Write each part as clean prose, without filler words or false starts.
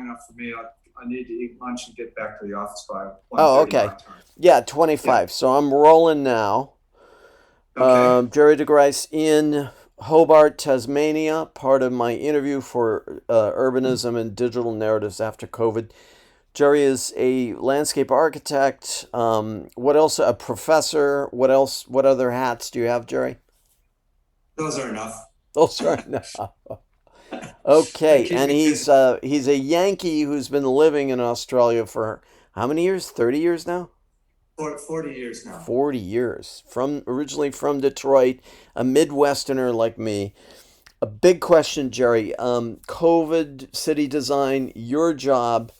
enough for me. I need to eat lunch and get back to the office by Oh, 1:30 okay. my time. Yeah, Yeah. 25. So I'm rolling now. Okay. Jerry DeGrice in Hobart, Tasmania, part of my interview for Urbanism and Digital Narratives After COVID. Jerry is a landscape architect. What else? A professor. What else? What other hats do you have, Jerry? Those are enough. Oh, sorry. No. That Okay, keep and me busy he's a Yankee who's been living in Australia for how many years? 30 years now. for 40 years now. 40 years. From originally from Detroit, a Midwesterner like me. A big question, Jerry. COVID, city design, your job.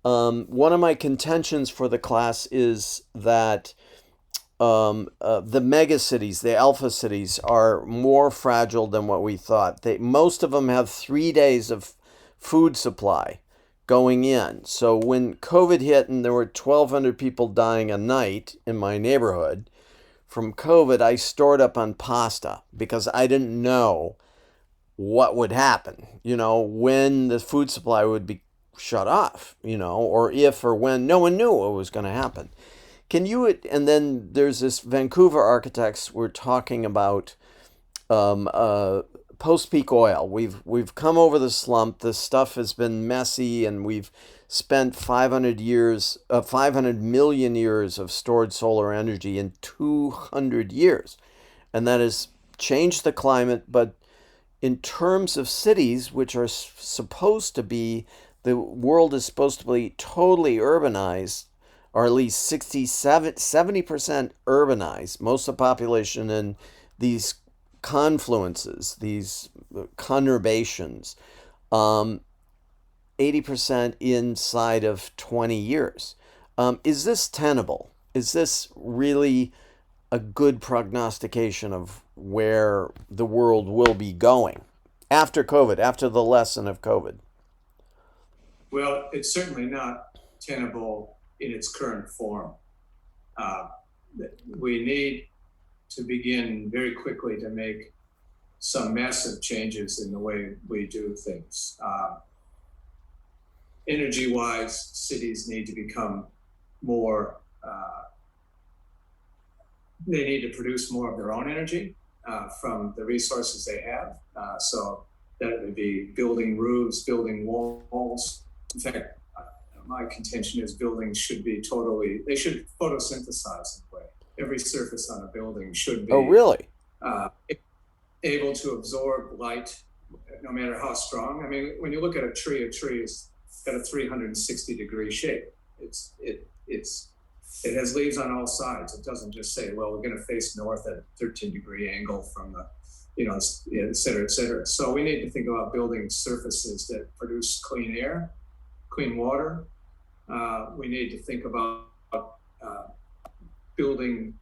One of my contentions for the class is that the mega cities, the alpha cities, are more fragile than what we thought. Most of them have 3 days of food supply going in. So when COVID hit and there were 1,200 people dying a night in my neighborhood from COVID, I stored up on pasta because I didn't know what would happen, when the food supply would be shut off, or if or when no one knew what was going to happen. Can you, and then there's this Vancouver architects, we're talking about um, uh, post peak oil. We've come over the slump. This stuff has been messy, and we've spent 500 million years of stored solar energy in 200 years, and that has changed the climate. But in terms of cities, which are supposed to be, the world is supposed to be totally urbanized, or at least 67, 70% urbanized, most of the population in these confluences, these conurbations, um, 80% inside of 20 years. Is this tenable? Is this really a good prognostication of where the world will be going after COVID, after the lesson of COVID? Well, it's certainly not tenable in its current form. Uh, we need to begin very quickly to make some massive changes in the way we do things. Energy wise, cities need to become more, they need to produce more of their own energy from the resources they have. So that would be building roofs, building walls. In fact, my contention is buildings should be they should photosynthesize in a way. Every surface on a building should Oh, be really? uh, able to absorb light, no matter how strong. I mean, when you look at a tree has got a 360-degree shape. It has leaves on all sides. It doesn't just say, well, we're going to face north at a 13-degree angle from the, et cetera, et cetera. So we need to think about building surfaces that produce clean air, clean water. We need to think about building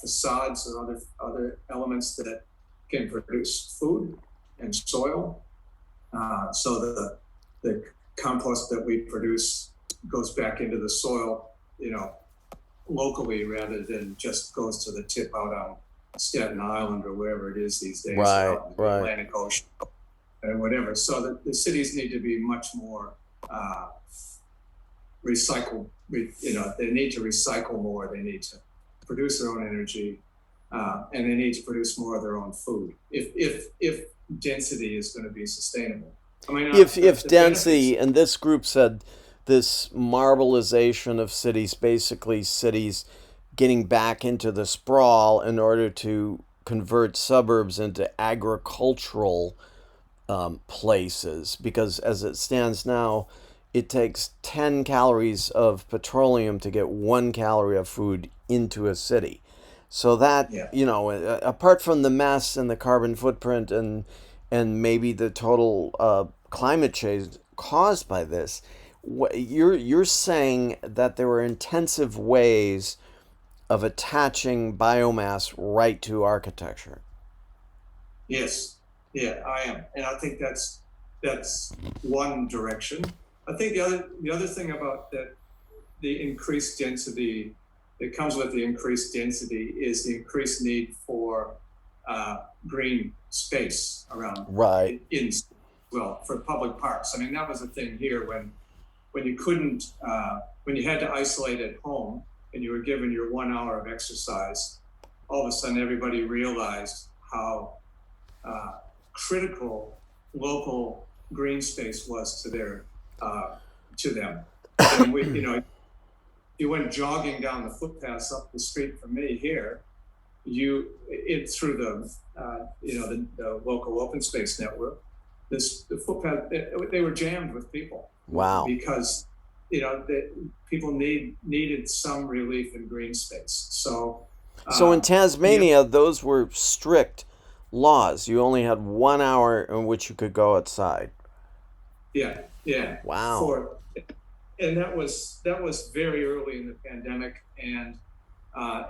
facades or other elements that can produce food and soil. So the compost that we produce goes back into the soil, locally rather than just goes to the tip out on Staten Island or wherever it is these days, or Right, out in the right. Atlantic Ocean or whatever. So the cities need to be much more recycle. They need to recycle more. They need to produce their own energy, and they need to produce more of their own food. If density is going to be sustainable, I mean, If the benefits. density, and this group said this marbleization of cities, basically cities getting back into the sprawl in order to convert suburbs into agricultural places, because as it stands now, it takes 10 calories of petroleum to get 1 calorie of food into a city. So that, Yeah. apart from the mess and the carbon footprint and maybe the total climate change caused by this, you're saying that there were intensive ways of attaching biomass right to architecture. Yes, yeah, I am, and I think that's one direction. I think the other thing about that, the increased density that comes with the increased density is the increased need for green space around Right. in. well for public parks. I mean, that was the thing here when you couldn't, when you had to isolate at home and you were given your 1 hour of exercise, all of a sudden everybody realized how critical local green space was to them. And we, you went jogging down the footpaths up the street from me here, through the local open space network, the footpath, they were jammed with people. Wow. Because people needed some relief in green space. So in Tasmania, those were strict laws. You only had 1 hour in which you could go outside. Yeah. Wow. And that was very early in the pandemic, and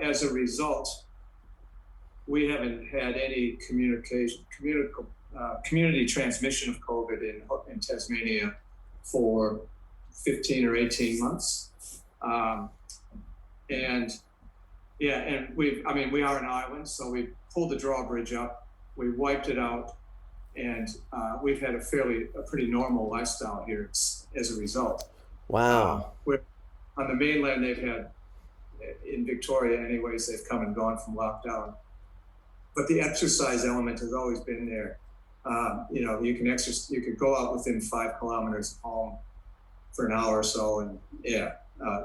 as a result, we haven't had any community transmission of COVID in Tasmania for 15 or 18 months. And we are an island, so we pulled the drawbridge up, we wiped it out, and we've had a pretty normal lifestyle here as a result. Wow. On the mainland, they've had, in Victoria anyways, they've come and gone from lockdown. But the exercise element has always been there. You can exercise, you could go out within 5 kilometers of home for an hour or so. And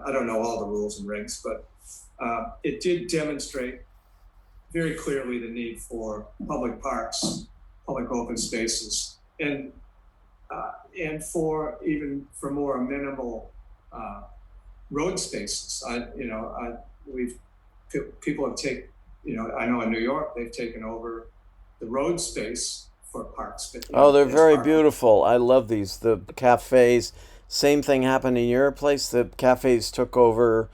I don't know all the rules and regs, but it did demonstrate very clearly the need for public parks, public open spaces, and for more amenable road spaces. People have taken, I know in New York they've taken over the road space for parks. But, they're very beautiful. I love these. The cafes. Same thing happened in your place. The cafes took over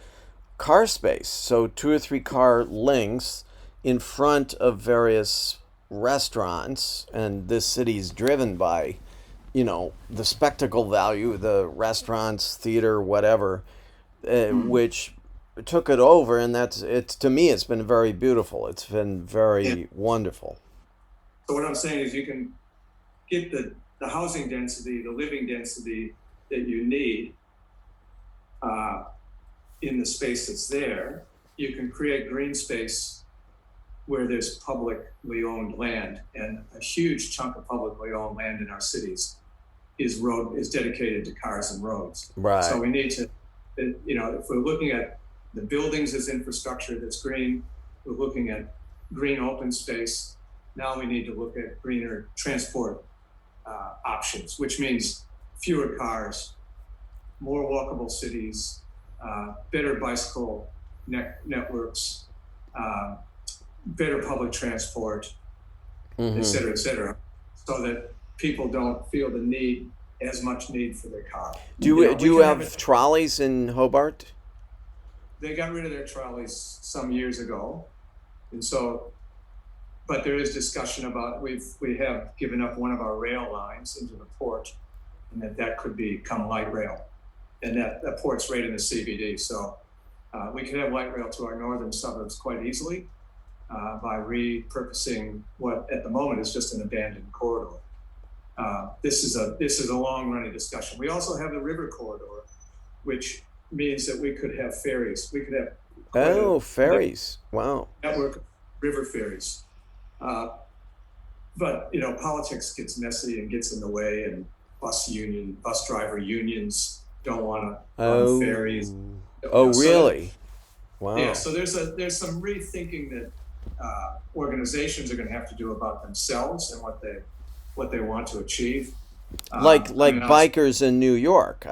car space. So 2 or 3 car lengths in front of various restaurants, and this city is driven by, the spectacle value, the restaurants, theater, whatever, which took it over, and to me, it's been very beautiful. It's been very wonderful. So what I'm saying is you can get the housing density, the living density that you need in the space that's there. You can create green space where there's publicly owned land, and a huge chunk of publicly owned land in our cities is dedicated to cars and roads. Right. So we need to, if we're looking at the buildings as infrastructure that's green, we're looking at green open space. Now we need to look at greener transport options, which means fewer cars, more walkable cities, better bicycle networks, better public transport, et cetera, so that people don't feel as much need for their car. Do you have trolleys in Hobart? They got rid of their trolleys some years ago, and so, but there is discussion about we have given up one of our rail lines into the port, and that could become light rail, and that port's right in the CBD. So we could have light rail to our northern suburbs quite easily by repurposing what at the moment is just an abandoned corridor. This is a long-running discussion. We also have the river corridor, which means that we could have ferries. We could have ferries. Wow. Network of river ferries. But politics gets messy and gets in the way, and bus driver unions don't want to run ferries. Really? Wow. Yeah. So there's some rethinking that organizations are going to have to do about themselves and what they want to achieve. Like bikers in New York.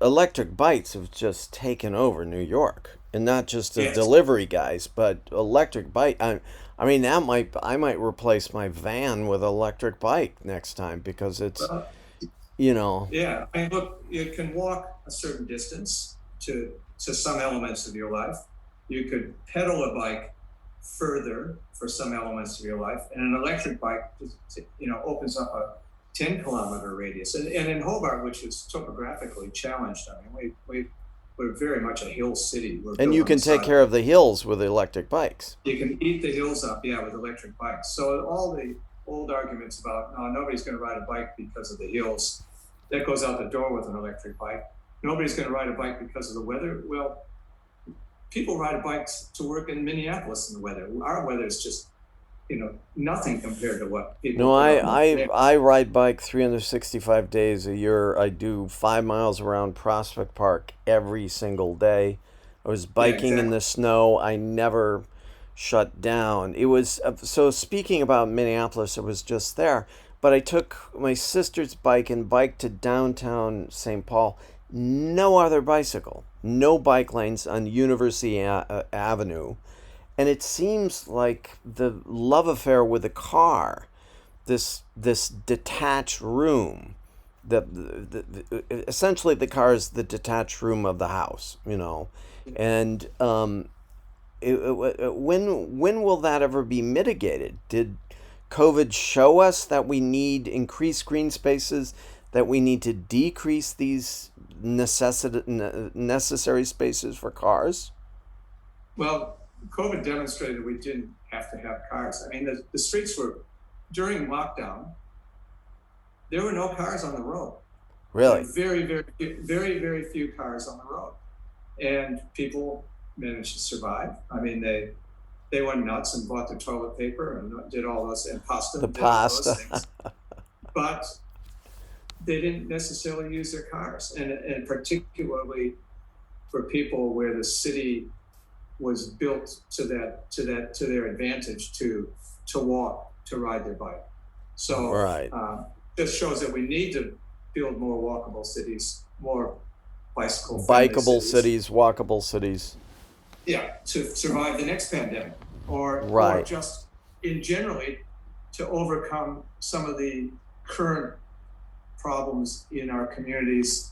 Electric bikes have just taken over New York, and not just the delivery guys, but electric bike. I might replace my van with an electric bike next time because it's, Yeah, look, you can walk a certain distance to some elements of your life. You could pedal a bike further for some elements of your life, and an electric bike opens up a 10-kilometer radius. And in Hobart, which is topographically challenged, we're very much a hill city. And you can take care of the hills with electric bikes. You can eat the hills up, with electric bikes. So all old arguments about, no, nobody's going to ride a bike because of the hills. That goes out the door with an electric bike. Nobody's going to ride a bike because of the weather. Well, people ride bikes to work in Minneapolis in the weather. Our weather is just, nothing compared to what people No, put I, up I there. I ride bike 365 days a year. I do 5 miles around Prospect Park every single day. I was Yeah, biking in exactly. the snow. I never shut down. It was so speaking about Minneapolis, it was just there. But I took my sister's bike and biked to downtown St. Paul. No other bicycle. No bike lanes on University Avenue. And it seems like the love affair with the car, this detached room, essentially the car is the detached room of the house, and when will that ever be mitigated? Did COVID show us that we need increased green spaces, that we need to decrease these necessary spaces for cars? Well, COVID demonstrated we didn't have to have cars. I mean, the streets were, during lockdown, there were no cars on the road. There were Really? very few cars on the road. And people managed to survive. I mean, they went nuts and bought the toilet paper and did all those, and pasta The and did all those pasta. things. But they didn't necessarily use their cars. And particularly for people where the city was built to their advantage to walk, to ride their bike. So Right. this shows that we need to build more walkable cities, more bicycle friendly Bikeable cities. cities, walkable cities. Yeah, to survive the next pandemic, or Right. just in generally to overcome some of the current problems in our communities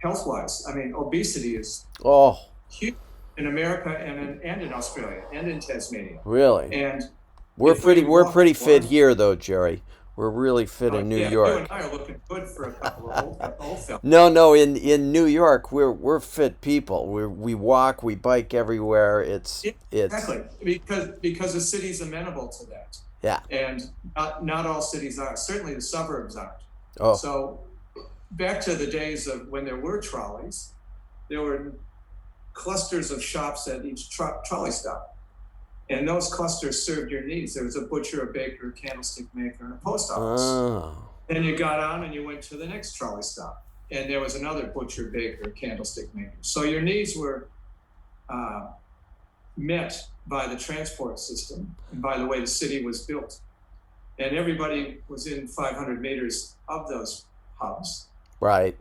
health wise. I mean, obesity is Oh, huge in America and in Australia and in Tasmania. really? And We're if pretty we we're walk pretty fit more, here though, Jerry. We're really fit in New yeah, you and York. I are looking good for a couple of old fellas. No, no, in New York we're fit people. We walk, we bike everywhere. Yeah, It's exactly, because the city's amenable to that, yeah. and not all cities are. Certainly, the suburbs aren't. Oh, So, back to the days of when there were trolleys, there were clusters of shops at each trolley stop, and those clusters served your needs. There was a butcher, a baker, a candlestick maker, and a post office. oh, Then you got on and you went to the next trolley stop, and there was another butcher, baker, candlestick maker. So your needs were uh, met by the transport system and by the way the city was built. And everybody was in 500 meters of those hubs. right.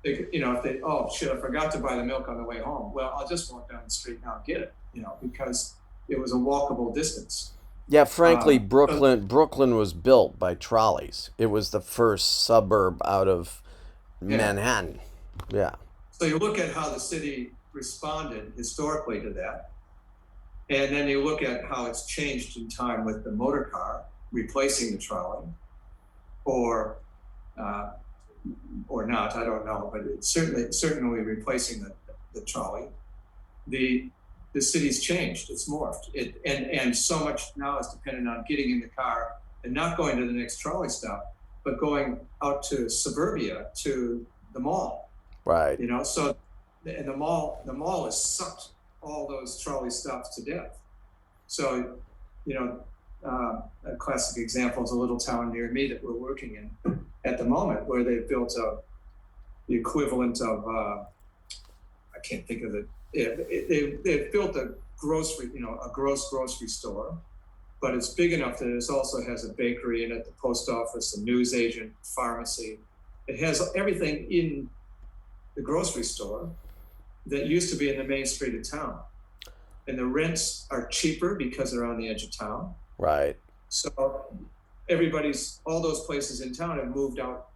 If they, oh shit, I forgot to buy the milk on the way home. Well, I'll just walk down the street now and get it, because it was a walkable distance. Yeah, frankly, So, Brooklyn was built by trolleys. It was the first suburb out of yeah. Manhattan. Yeah. So you look at how the city responded historically to that, and then you look at how it's changed in time with the motor car replacing the trolley, or uh, not, I don't know, but it's certainly replacing the trolley. The city's changed, it's morphed. And so much now is dependent on getting in the car and not going to the next trolley stop, but going out to suburbia, to the mall. Right. So and the mall has sucked all those trolley stops to death. So, a classic example is a little town near me that we're working in at the moment, where they've built the equivalent of I can't think of it. They've built a grocery store, but it's big enough that it also has a bakery in it, the post office, a newsagent, pharmacy. It has everything in the grocery store that used to be in the main street of town. And the rents are cheaper because they're on the edge of town. Right. So all those places in town have moved out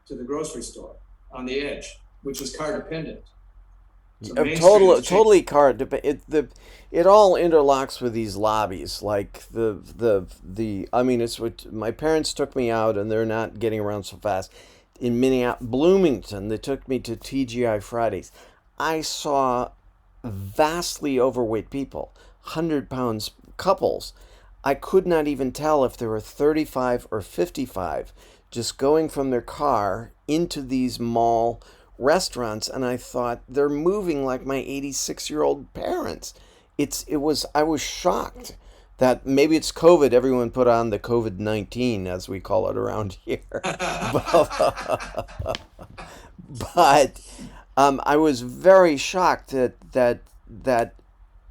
to the grocery store on the edge, which is car dependent. So Main Street has changed. Totally card. It all interlocks with these lobbies. Like the. I mean, it's what my parents took me out, and they're not getting around so fast. In Minneapolis, Bloomington, they took me to TGI Fridays. I saw vastly overweight people, 100 pounds couples. I could not even tell if they were 35 or 55 just going from their car into these mall restaurants, and I thought they're moving like my 86-year-old parents. I was shocked that maybe it's COVID. Everyone put on the COVID-19, as we call it around here. But I was very shocked that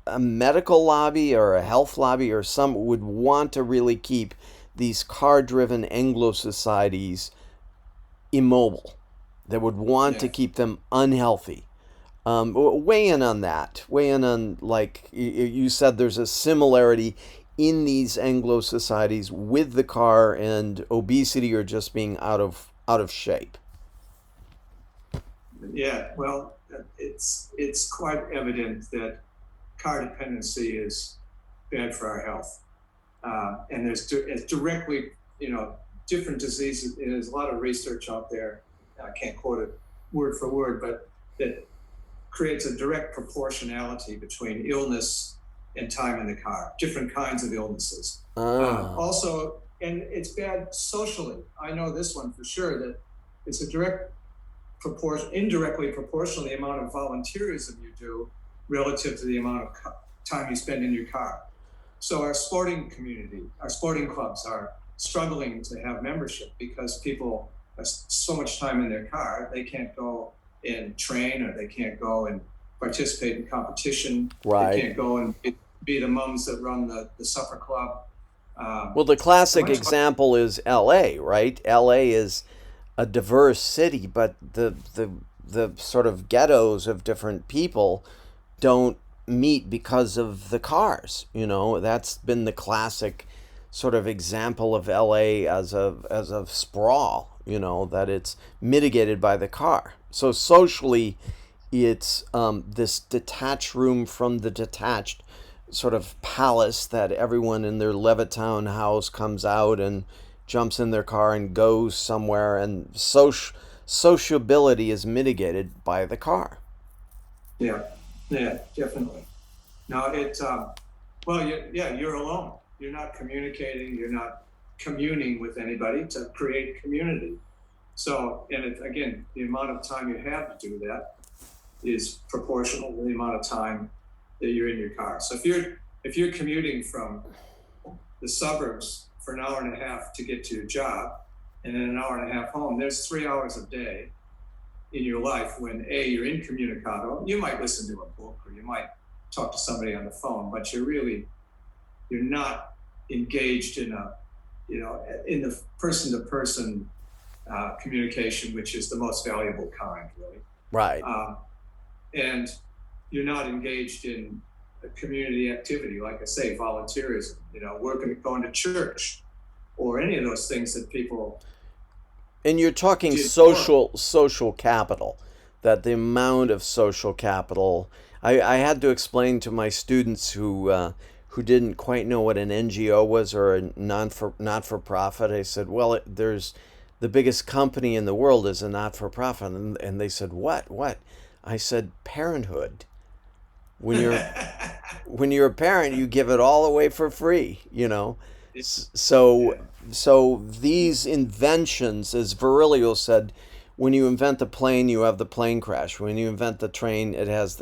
a medical lobby or a health lobby or some would want to really keep these car-driven Anglo societies immobile. They would want to Yeah. keep them unhealthy. Weigh in on that. Weigh in on, like you said, there's a similarity in these Anglo societies with the car and obesity or just being out of shape. Yeah, well, it's quite evident that car dependency is bad for our health, and it's directly, different diseases. And there's a lot of research out there. I can't quote it word for word, but that creates a direct proportionality between illness and time in the car. Different kinds of illnesses. Ah, Also, and it's bad socially. I know this one for sure that it's a direct indirectly proportional to the amount of volunteerism you do relative to the amount of time you spend in your car. So our sporting community, our sporting clubs are struggling to have membership because people have so much time in their car, they can't go and train, or they can't go and participate in competition. They right. can't go and be the mums that run the supper club. Well, the So classic much. example is LA, right? LA is a diverse city, but the sort of ghettos of different people don't meet because of the cars. That's been the classic sort of example of LA as a sprawl. That it's mitigated by the car. So socially, it's this detached room from the detached sort of palace that everyone in their Levittown house comes out and jumps in their car and goes somewhere, and sociability is mitigated by the car. Yeah, yeah, definitely. No, well, yeah, you're alone. You're not communicating. You're not communing with anybody to create community. So, and again, the amount of time you have to do that is proportional to the amount of time that you're in your car. So if you're commuting from the suburbs for an hour and a half to get to your job, and then an hour and a half home, there's 3 hours a day in your life when you're incommunicado. You might listen to a book, or you might talk to somebody on the phone, but you're not engaged in the person to person communication, which is the most valuable kind, really. Right. um, and you're not engaged in a community activity, like I say, volunteerism, working, going to church, or any of those things that people And you're talking did before. social capital, that the amount of social capital. I had to explain to my students who didn't quite know what an NGO was, or a not for profit. I said, well, there's the biggest company in the world is a not for profit, and they said, what? I said, parenthood. When you're when you're a parent, you give it all away for free. So Yeah. these inventions, as Virilio said, when you invent the plane, you have the plane crash. When you invent the train, it has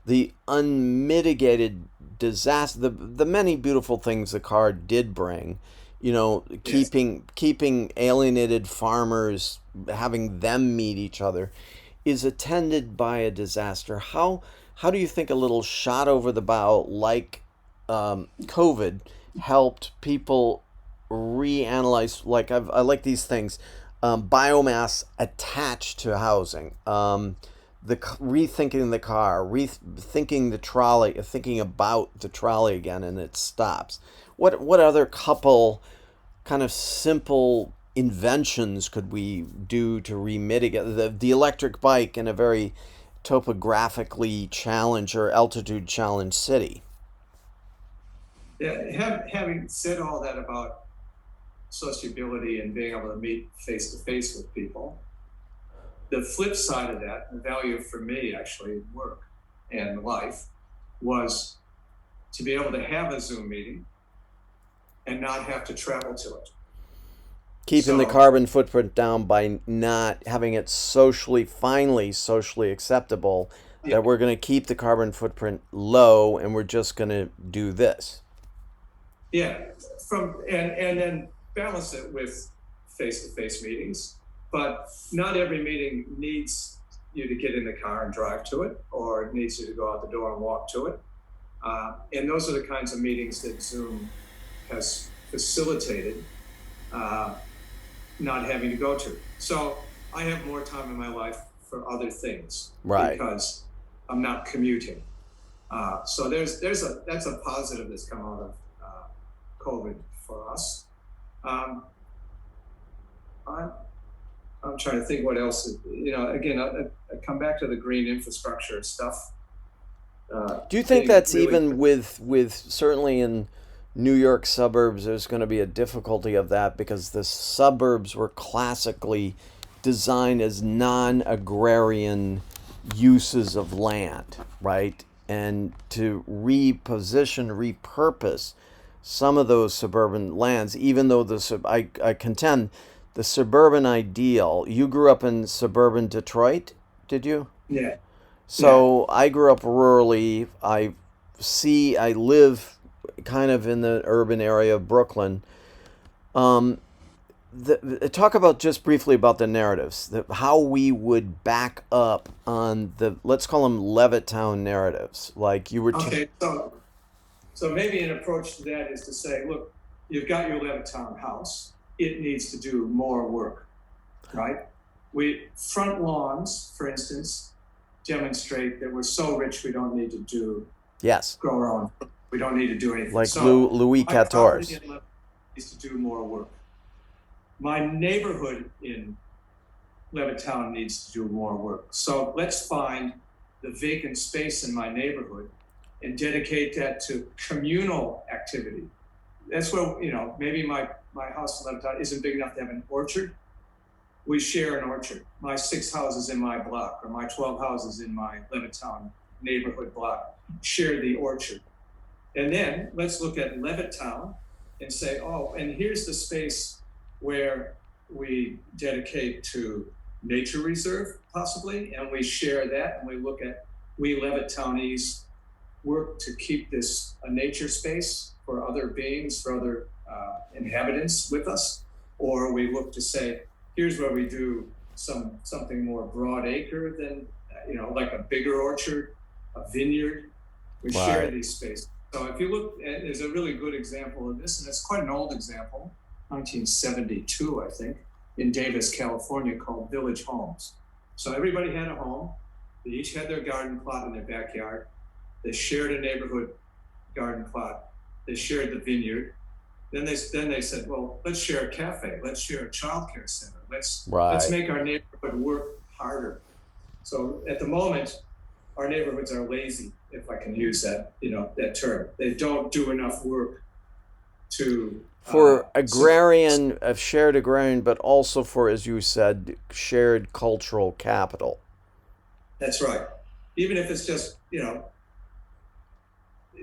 the unmitigated disaster, the many beautiful things the car did bring. Yes. Keeping alienated farmers, having them meet each other, is attended by a disaster. How do you think a little shot over the bow like COVID helped people reanalyze? Like I like these things, biomass attached to housing, rethinking the car, rethinking the trolley, thinking about the trolley again, and it stops. What other couple kind of simple inventions could we do to remitigate the electric bike in a very topographically challenged or altitude challenged city? Yeah. Having said all that about sociability and being able to meet face to face with people, the flip side of that, the value for me actually in work and life, was to be able to have a Zoom meeting and not have to travel to it. Keeping the So, carbon footprint down by not having it finally socially acceptable, yeah, that we're going to keep the carbon footprint low and we're just going to do this. yeah, and then balance it with face-to-face meetings. But not every meeting needs you to get in the car and drive to it, or it needs you to go out the door and walk to it. And those are the kinds of meetings that Zoom has facilitated not having to go to. So I have more time in my life for other things Right. because I'm not commuting. So that's a positive that's come out of COVID for us. Um, I'm, I'm trying to think what else. Again, I come back to the green infrastructure stuff. Do you think that's really, even with certainly in New York suburbs, there's going to be a difficulty of that because the suburbs were classically designed as non-agrarian uses of land, right? And to repurpose some of those suburban lands, even though I contend the suburban ideal. You grew up in suburban Detroit, did you? yeah, yeah. So I grew up rurally. I live kind of in the urban area of Brooklyn. Um, Talk about just briefly about the narratives, how we would back up on let's call them Levittown narratives. Like you were, Okay, so maybe an approach to that is to say, look, you've got your Levittown house. It needs to do more work, right? Front lawns, for instance, demonstrate that we're so rich we don't need to yes, grow our own. We don't need to do anything. like So Louis my property XIV. in Lebanon needs to do more work. My neighborhood in Levittown needs to do more work. So let's find the vacant space in my neighborhood and dedicate that to communal activity. That's where, maybe my house in Levittown isn't big enough to have an orchard. We share an orchard. My 6 houses in my block or my 12 houses in my Levittown neighborhood block share the orchard. And then let's look at Levittown and say, oh, and here's the space where we dedicate to nature reserve, possibly, and we share that, and we Levittownies work to keep this a nature space for other beings, for other inhabitants with us, or we look to say, here's where we do something more broad acre than, like a bigger orchard, a vineyard. We share Right. these spaces. So if you look at, there's a really good example of this, and it's quite an old example, 1972, I think, in Davis, California, called Village Homes. So everybody had a home. They each had their garden plot in their backyard. They shared a neighborhood garden plot. They shared the vineyard. Then they said, well, let's share a cafe. Let's share a childcare center. Let's make our neighborhood work harder. So at the moment, our neighborhoods are lazy, if I can use that term. They don't do enough work to For shared agrarian, but also for, as you said, shared cultural capital. That's right. Even if it's just,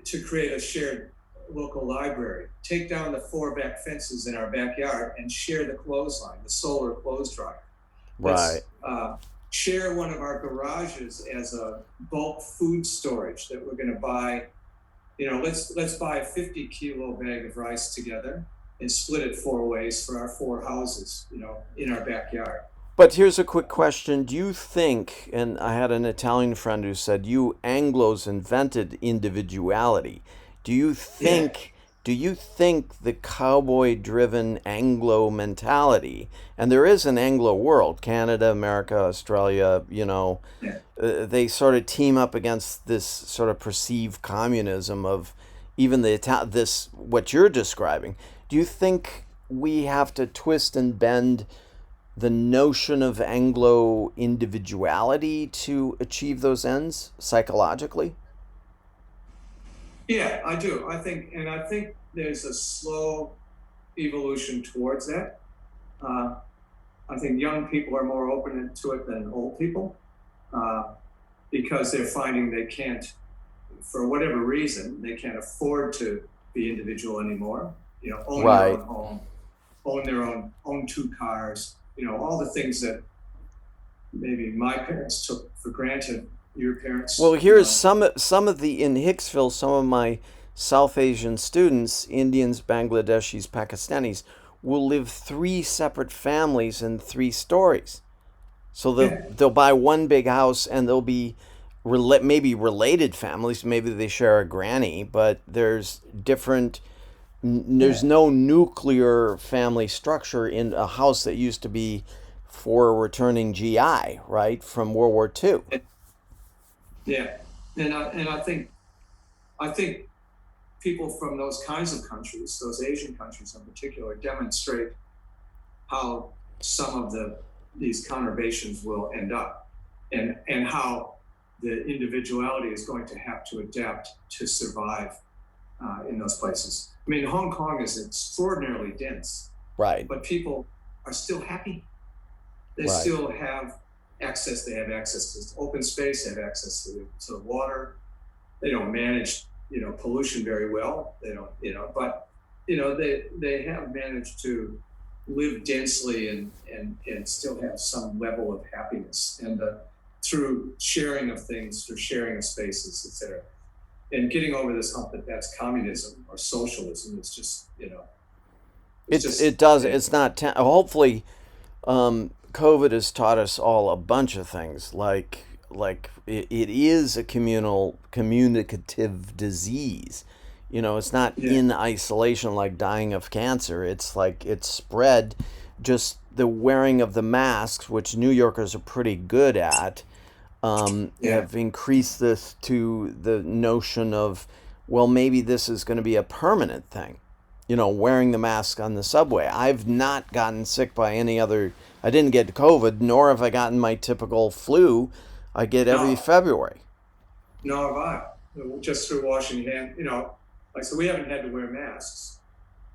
to create a shared local library, take down the 4 back fences in our backyard and share the clothesline, the solar clothes dryer. Right. Let's share one of our garages as a bulk food storage that we're going to buy. Let's buy a 50-kilo bag of rice together and split it 4 ways for our 4 houses, in our backyard. But here's a quick question. Do you think, and I had an Italian friend who said, you Anglos invented individuality. Do you think the cowboy-driven Anglo mentality, and there is an Anglo world, Canada, America, Australia, they sort of team up against this sort of perceived communism of even what you're describing. Do you think we have to twist and bend the notion of Anglo individuality to achieve those ends psychologically? Yeah, I do. I think there's a slow evolution towards that. I think young people are more open to it than old people because they're finding they can't, for whatever reason, they can't afford to be individual anymore. own your Right. own home, own two cars, all the things that maybe my parents took for granted, your Well, parents, here's some of the in Hicksville. Some of my South Asian students, Indians, Bangladeshis, Pakistanis, will live three separate families in three stories. So yeah, they'll buy one big house, and they'll be maybe related families. Maybe they share a granny, but there's different. There's yeah, no nuclear family structure in a house that used to be for a returning GI, right, from World War II. yeah. And I think people from those kinds of countries, those Asian countries in particular, demonstrate how some of these conurbations will end up, and how the individuality is going to have to adapt to survive in those places. I mean, Hong Kong is extraordinarily dense, Right, but people are still happy. They right. still have access. They have access to open space. They have access to the water. They don't manage, pollution very well. They don't, but they have managed to live densely and still have some level of happiness, and through sharing of things, through sharing of spaces, etc. And getting over this hump that that's communism or socialism is just, it's It just does. It's not. Hopefully, COVID has taught us all a bunch of things. Like it is a communicative disease. It's not yeah, in isolation like dying of cancer. It's like it's spread. Just the wearing of the masks, which New Yorkers are pretty good at, yeah, have increased this to the notion of, well, maybe this is going to be a permanent thing. Wearing the mask on the subway. I've not gotten sick by any other. I didn't get COVID, nor have I gotten my typical flu I get every no, February. no, have I. Just through washing hands, like so, we haven't had to wear masks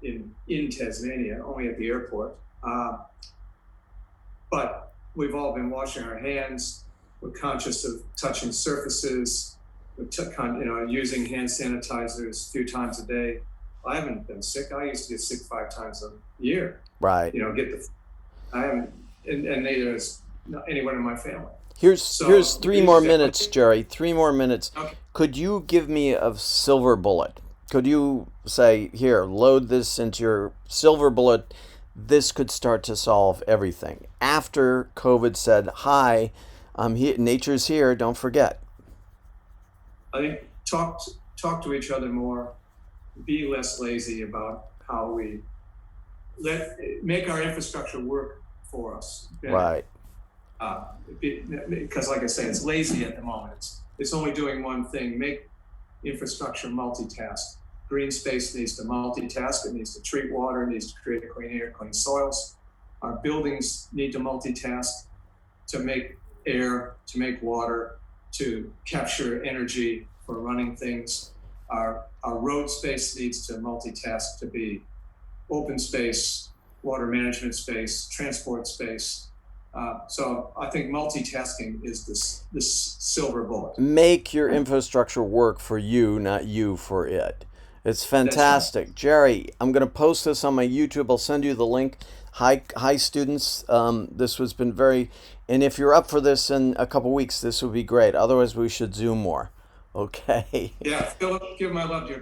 in Tasmania, only at the airport. But we've all been washing our hands. We're conscious of touching surfaces. Using hand sanitizers a few times a day. I haven't been sick. I used to get sick 5 times a year. Right. Get the I haven't, and neither has anyone in my family. Here's So three it's more definitely minutes, Jerry. 3 more minutes. okay. Could you give me a silver bullet? Could you say, here, load this into your silver bullet? This could start to solve everything. After COVID said, hi, I'm here, nature's here, don't forget. I think talk to each other more. Be less lazy about how we make our infrastructure work for us better. Right. Uh, because, like I say, it's lazy at the moment. It's only doing one thing. Make infrastructure multitask. Green space needs to multitask. It needs to treat water. It needs to create clean air, clean soils. Our buildings need to multitask to make air, to make water, to capture energy for running things. Our road space needs to multitask to be open space, water management space, transport space. So I think multitasking is this silver bullet. Make your infrastructure work for you, not you for it. It's That's right. fantastic. Jerry, I'm going to post this on my YouTube. I'll send you the link. Hi, students. This has been very, and if you're up for this in a couple weeks, this would be great. Otherwise, we should Zoom more. Okay. Yeah, Philip, give my love to your